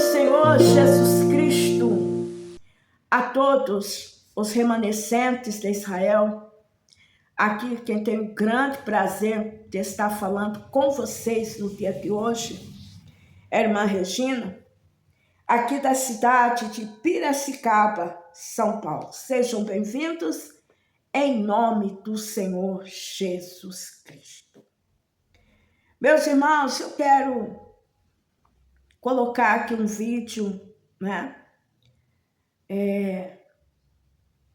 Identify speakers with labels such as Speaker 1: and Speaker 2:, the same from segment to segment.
Speaker 1: Senhor Jesus Cristo a todos os remanescentes de Israel. Aqui quem tem o grande prazer de estar falando com vocês no dia de hoje é a irmã Regina, aqui da cidade de Piracicaba, São Paulo. Sejam bem-vindos em nome do Senhor Jesus Cristo. Meus irmãos, eu quero colocar aqui um vídeo,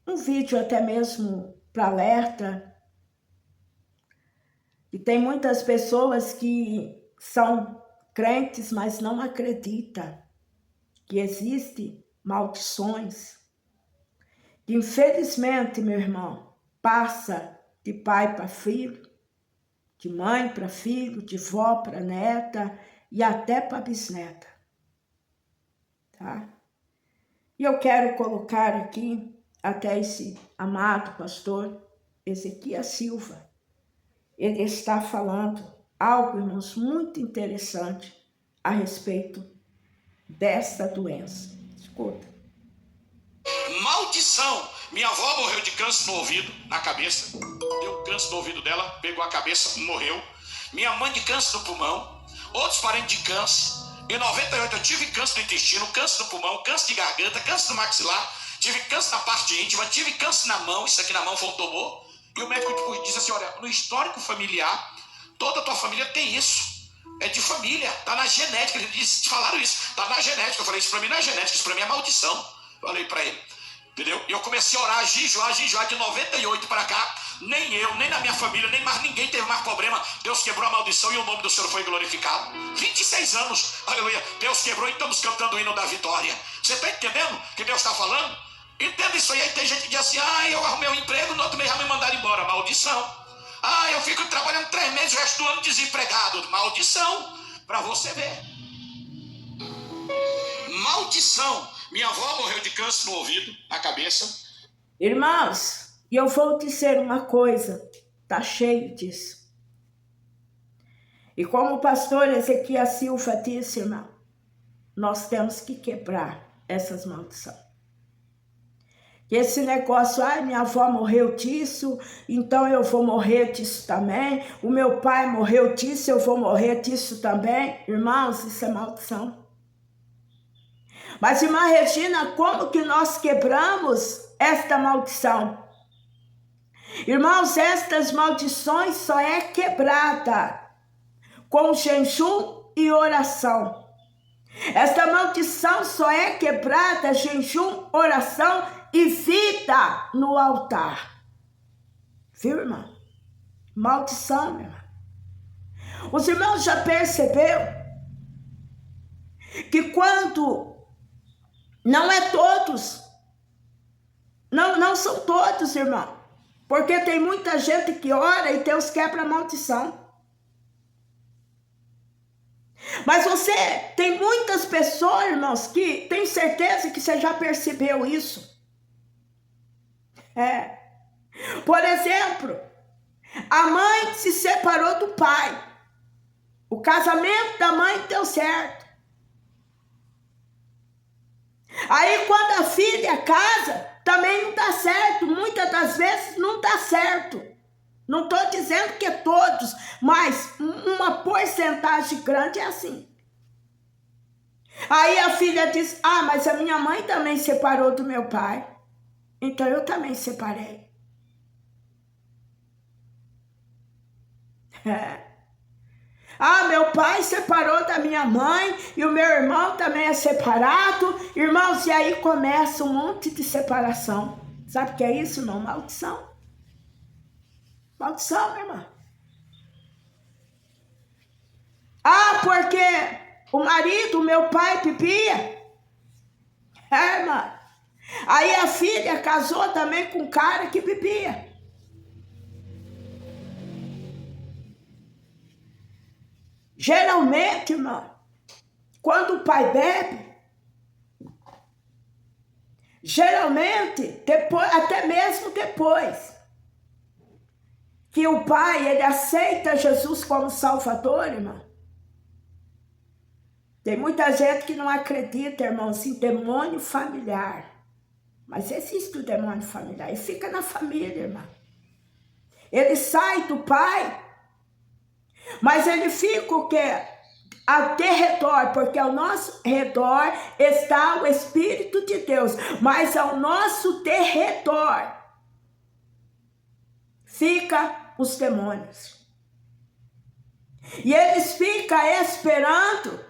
Speaker 1: um vídeo até mesmo para alerta. E tem muitas pessoas que são crentes, mas não acreditam que existem maldições. Que infelizmente, meu irmão, passa de pai para filho, de mãe para filho, de vó para neta e até para bisneta. Tá? E eu quero colocar aqui até esse amado pastor Ezequias Silva. Ele está falando algo, irmãos, muito interessante a respeito desta doença. Escuta.
Speaker 2: Maldição! Minha avó morreu de câncer no ouvido, na cabeça. Deu câncer no ouvido dela, pegou a cabeça, morreu. Minha mãe de câncer no pulmão. Outros parentes de câncer. Em 98 eu tive câncer no intestino, câncer no pulmão, câncer de garganta, câncer no maxilar. Tive câncer na parte íntima, tive câncer na mão. Isso aqui na mão foi um tumor. E o médico disse assim, olha, no histórico familiar, toda a tua família tem isso. É de família, tá na genética. Eles te falaram isso, tá na genética. Eu falei, isso pra mim não é genética, isso pra mim é maldição. Falei pra ele, entendeu? E eu comecei a orar, jejuar de 98 para cá. Nem eu, nem na minha família, nem mais ninguém teve mais problema. Deus quebrou a maldição e o nome do Senhor foi glorificado. 26 anos, aleluia. Deus quebrou e estamos cantando o hino da vitória. Você está entendendo o que Deus está falando? Entenda isso aí. Aí tem gente que diz assim, eu arrumei um emprego, no outro mês já me mandaram embora. Maldição. Eu fico trabalhando 3 meses, o resto do ano desempregado. Maldição. Para você ver. Maldição. Minha avó morreu de câncer no ouvido, na cabeça.
Speaker 1: Irmãos, e eu vou dizer uma coisa, tá cheio disso. E como o pastor Ezequias Silva disse, irmão, nós temos que quebrar essas maldições. Que esse negócio, minha avó morreu disso, então eu vou morrer disso também. O meu pai morreu disso, eu vou morrer disso também. Irmãos, isso é maldição. Mas, irmã Regina, como que nós quebramos esta maldição? Irmãos, estas maldições só é quebrada com jejum e oração. Esta maldição só é quebrada, jejum, oração e vida no altar. Viu, irmão? Maldição, meu irmão. Os irmãos já perceberam que quando não é todos, não são todos, irmão, porque tem muita gente que ora e Deus quebra a maldição. Mas você tem muitas pessoas, irmãos, que tem certeza que você já percebeu isso. Por exemplo, a mãe se separou do pai. O casamento da mãe deu certo. Aí quando a filha casa, também não dá certo. Muitas das vezes não dá certo. Não estou dizendo que todos, mas uma porcentagem grande é assim. Aí a filha diz, mas a minha mãe também separou do meu pai. Então eu também separei. Meu pai separou da minha mãe e o meu irmão também é separado. Irmãos, e aí começa um monte de separação. Sabe o que é isso, irmão? Maldição. Maldição, meu irmão. Porque o marido, o meu pai, bebia. Irmão. Aí a filha casou também com um cara que bebia. Geralmente, irmão, quando o pai bebe, geralmente, depois, até mesmo depois que o pai, ele aceita Jesus como Salvador, irmão, Tem muita gente que não acredita, irmãos, em demônio familiar. Mas existe o demônio familiar e fica na família, irmão. Ele sai do pai, mas ele fica o quê? Ao redor, porque ao nosso redor está o Espírito de Deus, mas ao nosso derredor fica os demônios. E eles ficam esperando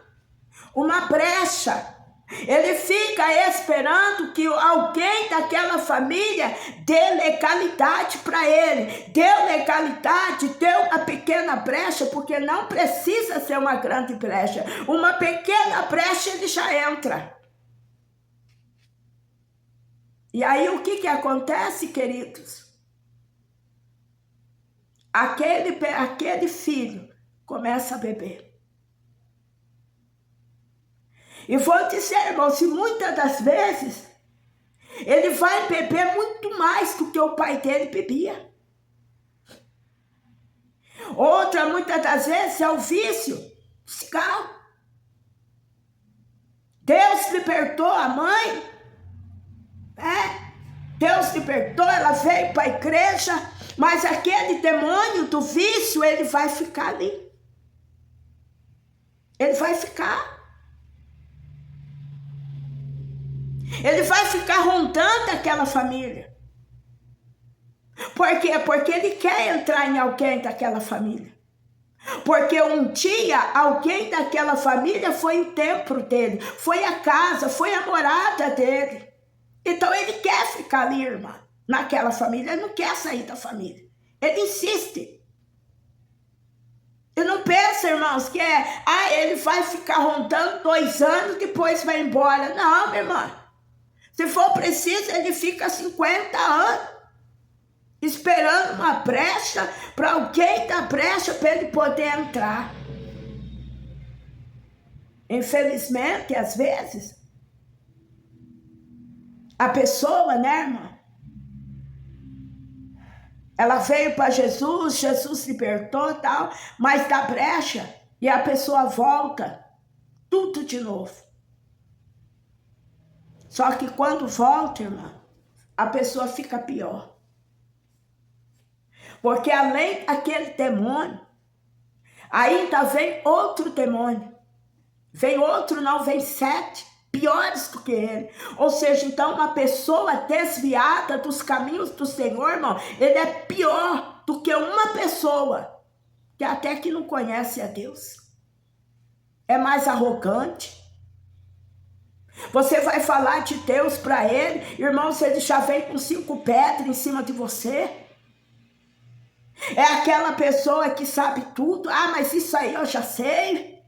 Speaker 1: uma brecha. Ele fica esperando que alguém daquela família dê legalidade para ele. Deu legalidade, deu uma pequena brecha, porque não precisa ser uma grande brecha. Uma pequena brecha ele já entra. E aí o que acontece, queridos? Aquele filho começa a beber. E vou dizer, irmão, se muitas das vezes ele vai beber muito mais do que o pai dele bebia. Outra, muitas das vezes, é o vício, cigarro. Deus libertou a mãe, Deus libertou, ela veio para a igreja, mas aquele demônio do vício, ele vai ficar ali. Ele vai ficar. Ele vai ficar rondando aquela família. Por quê? Porque ele quer entrar em alguém daquela família. Porque um dia alguém daquela família foi o templo dele, foi a casa, foi a morada dele. Então ele quer ficar ali, irmã, naquela família. Ele não quer sair da família. Ele insiste. Ele não pensa, irmãos, que ele vai ficar rondando 2 anos, depois vai embora. Não, minha irmã. Se for preciso, ele fica 50 anos esperando uma brecha para alguém dar brecha para ele poder entrar. Infelizmente, às vezes, a pessoa, né, irmã? Ela veio para Jesus, Jesus libertou e tal, mas dá brecha e a pessoa volta tudo de novo. Só que quando volta, irmã, a pessoa fica pior. Porque além daquele demônio, ainda vem outro demônio. Vem outro, não, vem 7, piores do que ele. Ou seja, então uma pessoa desviada dos caminhos do Senhor, irmão, ele é pior do que uma pessoa que até que não conhece a Deus. É mais arrogante. Você vai falar de Deus para ele, irmão, se ele já vem com 5 pedras em cima de você. É aquela pessoa que sabe tudo. Ah, mas isso aí eu já sei.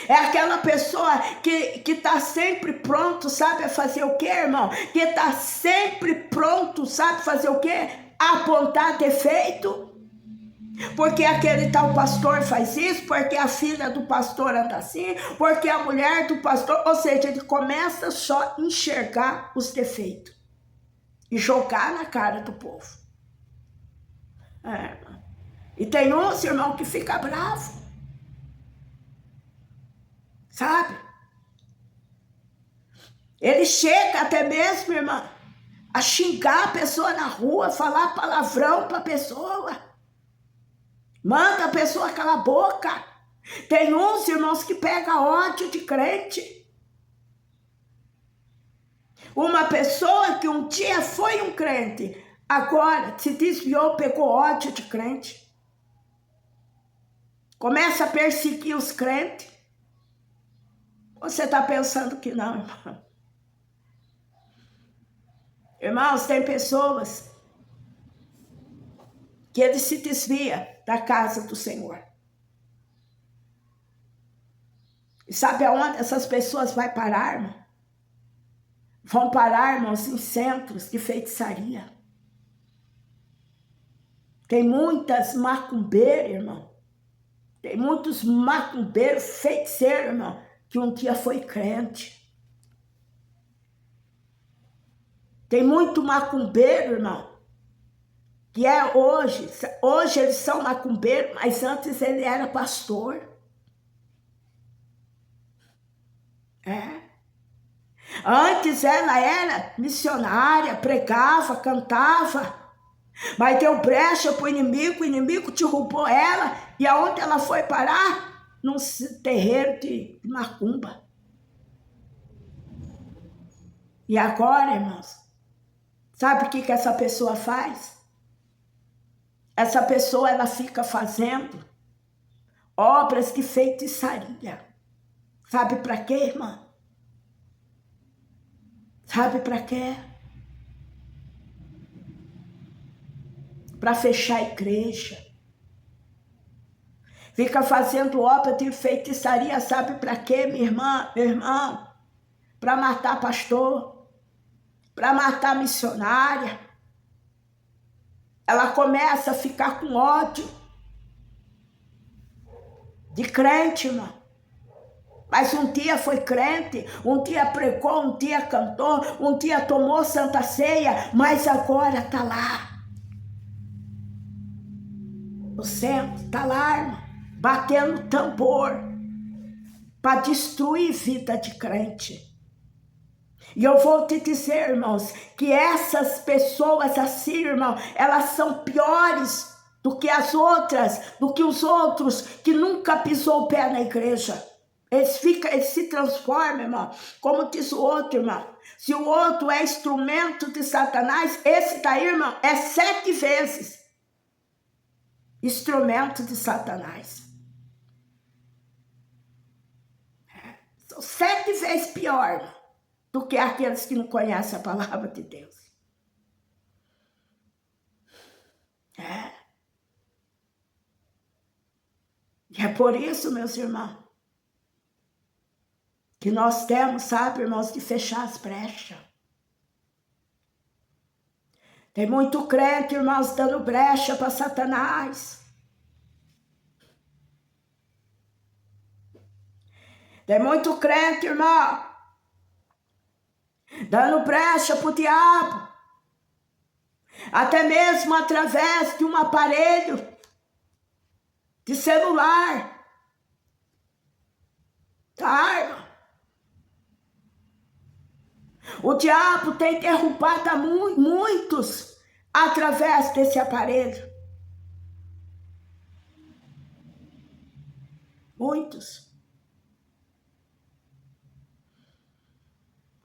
Speaker 1: É aquela pessoa que está sempre pronto, sabe a fazer o quê, irmão? Que está sempre pronto, sabe fazer o quê? Apontar defeito. Porque aquele tal pastor faz isso, porque a filha do pastor anda assim, porque a mulher do pastor, ou seja, ele começa só a enxergar os defeitos e jogar na cara do povo. E tem uns, irmão, que fica bravo, sabe? Ele chega até mesmo, irmã, a xingar a pessoa na rua, falar palavrão para a pessoa. Manda a pessoa calar a boca. Tem uns, irmãos, que pega ódio de crente. Uma pessoa que um dia foi um crente, agora se desviou, pegou ódio de crente. Começa a perseguir os crentes. Você está pensando que não, irmão? Irmãos, tem pessoas que ele se desvia da casa do Senhor. E sabe aonde essas pessoas vão parar, irmão? Vão parar, irmãos, em centros de feitiçaria. Tem muitas macumbeiras, irmão. Tem muitos macumbeiros, feiticeiros, irmão, que um dia foi crente. Tem muito macumbeiro, irmão, que é hoje eles são macumbeiros, mas antes ele era pastor. Antes ela era missionária, pregava, cantava, mas deu brecha para o inimigo derrubou ela, e aonde ela foi parar? Num terreiro de macumba. E agora, irmãos, sabe o que essa pessoa faz? Essa pessoa, ela fica fazendo obras de feitiçaria. Sabe para quê, irmã? Sabe para quê? Para fechar a igreja. Fica fazendo obra de feitiçaria, sabe para quê, minha irmã, meu irmão? Para matar pastor, para matar missionária. Ela começa a ficar com ódio de crente, irmão. Mas um dia foi crente, um dia pregou, um dia cantou, um dia tomou santa ceia, mas agora está lá. O centro está lá, irmão, batendo tambor para destruir vida de crente. E eu vou te dizer, irmãos, que essas pessoas assim, irmão, elas são piores do que as outras, do que os outros que nunca pisou o pé na igreja. Eles se transformam, irmão, como diz o outro, irmão. Se o outro é instrumento de Satanás, esse daí, irmão, é 7 vezes instrumento de Satanás. São 7 vezes pior, irmão, do que aqueles que não conhecem a palavra de Deus. E é por isso, meus irmãos, que nós temos, sabe, irmãos, de fechar as brechas. Tem muito crente, irmãos, dando brecha para Satanás. Tem muito crente, irmão, dando brecha para o diabo. Até mesmo através de um aparelho de celular. Tá, irmão? O diabo tem derrubado muitos através desse aparelho. Muitos.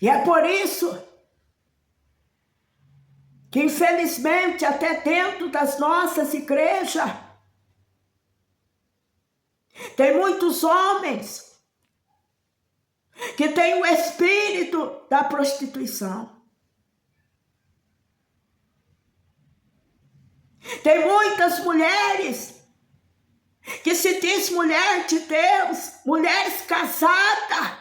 Speaker 1: E é por isso que, infelizmente, até dentro das nossas igrejas, tem muitos homens que têm o espírito da prostituição. Tem muitas mulheres que se diz mulher de Deus, mulheres casadas.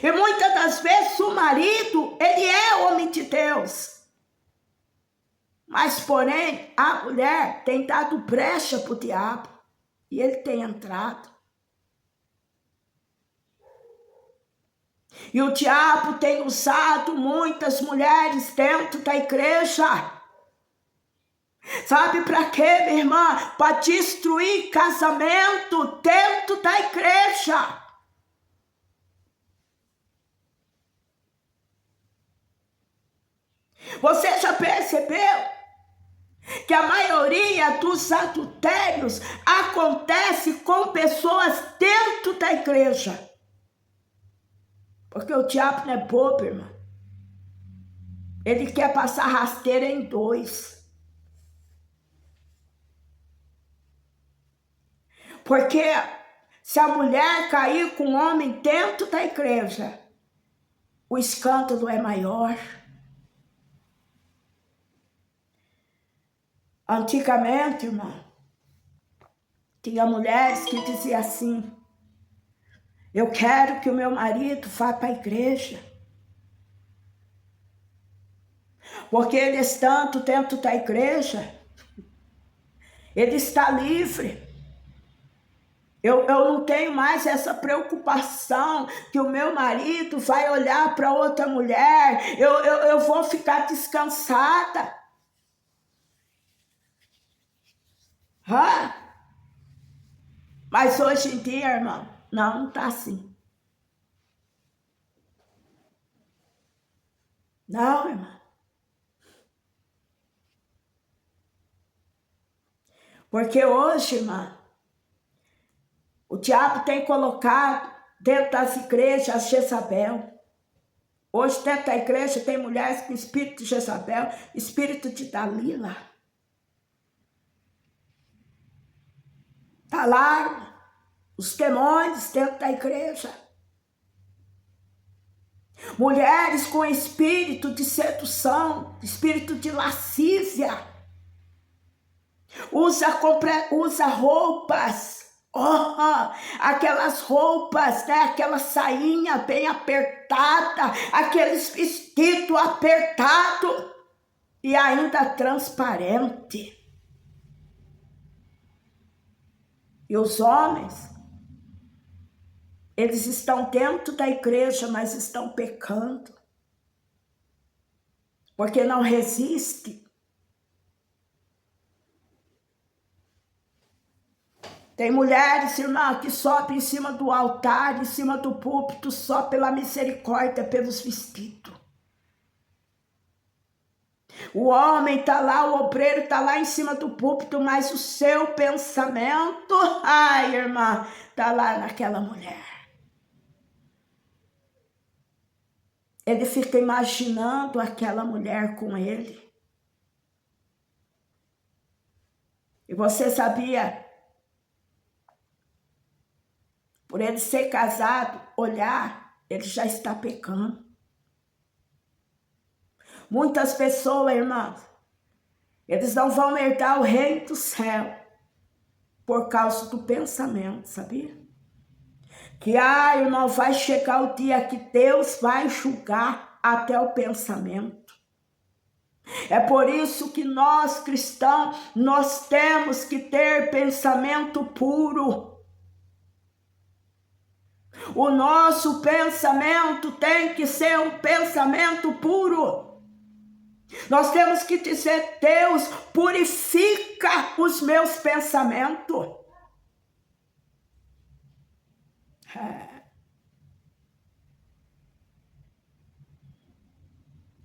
Speaker 1: E muitas das vezes o marido, ele é homem de Deus. Mas, porém, a mulher tem dado brecha para o diabo. E ele tem entrado. E o diabo tem usado muitas mulheres dentro da igreja. Sabe para quê, minha irmã? Para destruir casamento dentro da igreja. Você já percebeu que a maioria dos adultérios acontece com pessoas dentro da igreja? Porque o diabo não é bobo, irmão. Ele quer passar rasteira em 2. Porque se a mulher cair com o homem dentro da igreja, o escândalo é maior. Antigamente, irmão, tinha mulheres que diziam assim: eu quero que o meu marido vá para a igreja, porque ele estando dentro da igreja, ele está livre. Eu não tenho mais essa preocupação que o meu marido vai olhar para outra mulher, eu vou ficar descansada. Mas hoje em dia, irmão, não está assim. Não, irmã. Porque hoje, irmã, o diabo tem colocado dentro das igrejas Jezabel. Hoje dentro da igreja tem mulheres com espírito de Jezabel, espírito de Dalila. Está lá os demônios dentro da igreja. Mulheres com espírito de sedução, espírito de lascívia. Usa roupas, aquelas roupas, né? Aquela sainha bem apertada, aqueles vestidos apertados e ainda transparente. E os homens, eles estão dentro da igreja, mas estão pecando, porque não resistem. Tem mulheres, irmã, que sobem em cima do altar, em cima do púlpito, só pela misericórdia, pelos vestidos. O homem está lá, o obreiro está lá em cima do púlpito, mas o seu pensamento, ai, irmã, está lá naquela mulher. Ele fica imaginando aquela mulher com ele. E você sabia? Por ele ser casado, olhar, ele já está pecando. Muitas pessoas, irmãos, eles não vão herdar o reino do céu por causa do pensamento, sabia? Que, irmão, vai chegar o dia que Deus vai julgar até o pensamento. É por isso que nós, cristãos, nós temos que ter pensamento puro. O nosso pensamento tem que ser um pensamento puro. Nós temos que dizer: Deus, purifica os meus pensamentos.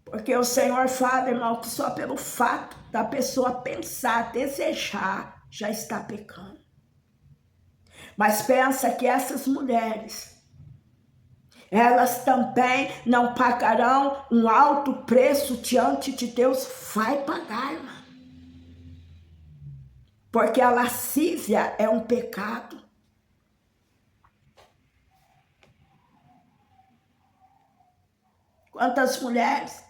Speaker 1: Porque o Senhor fala, irmão, que só pelo fato da pessoa pensar, desejar, já está pecando. Mas pensa que essas mulheres, elas também não pagarão um alto preço diante de Deus. Vai pagar, irmã. Porque a lascívia é um pecado. Quantas mulheres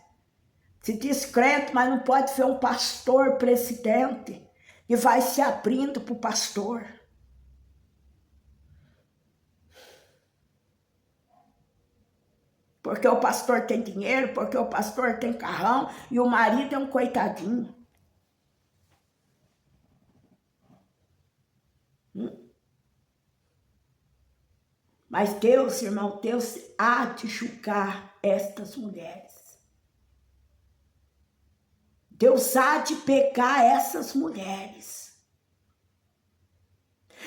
Speaker 1: se diz crente, mas não pode ver um pastor presidente e vai se abrindo para o pastor. Porque o pastor tem dinheiro, porque o pastor tem carrão e o marido é um coitadinho. Mas Deus, irmão, Deus há de julgar estas mulheres. Deus há de pegar essas mulheres.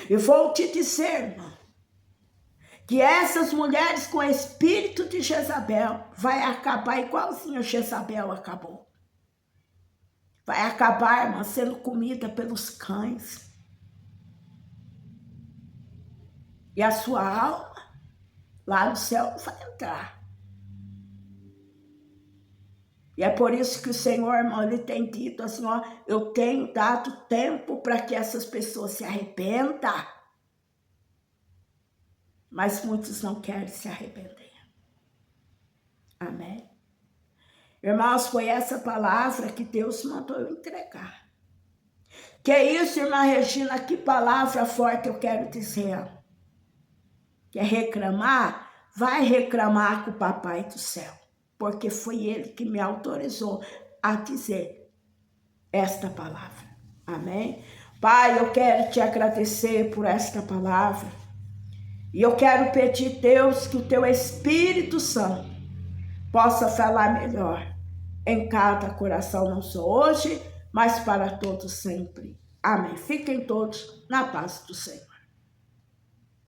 Speaker 1: Eu vou te dizer, irmão, que essas mulheres com espírito de Jezabel vai acabar igualzinho Jezabel acabou. Vai acabar, irmã, sendo comida pelos cães. E a sua alma lá no céu não vai entrar. E é por isso que o Senhor, irmão, ele tem dito assim, ó, eu tenho dado tempo para que essas pessoas se arrependam. Mas muitos não querem se arrepender. Amém? Irmãos, foi essa palavra que Deus mandou eu entregar. Que é isso, irmã Regina, que palavra forte eu quero dizer. Quer reclamar? Vai reclamar com o Papai do Céu. Porque foi ele que me autorizou a dizer esta palavra. Amém? Pai, eu quero te agradecer por esta palavra. E eu quero pedir, Deus, que o teu Espírito Santo possa falar melhor em cada coração, não só hoje, mas para todos sempre. Amém. Fiquem todos na paz do Senhor.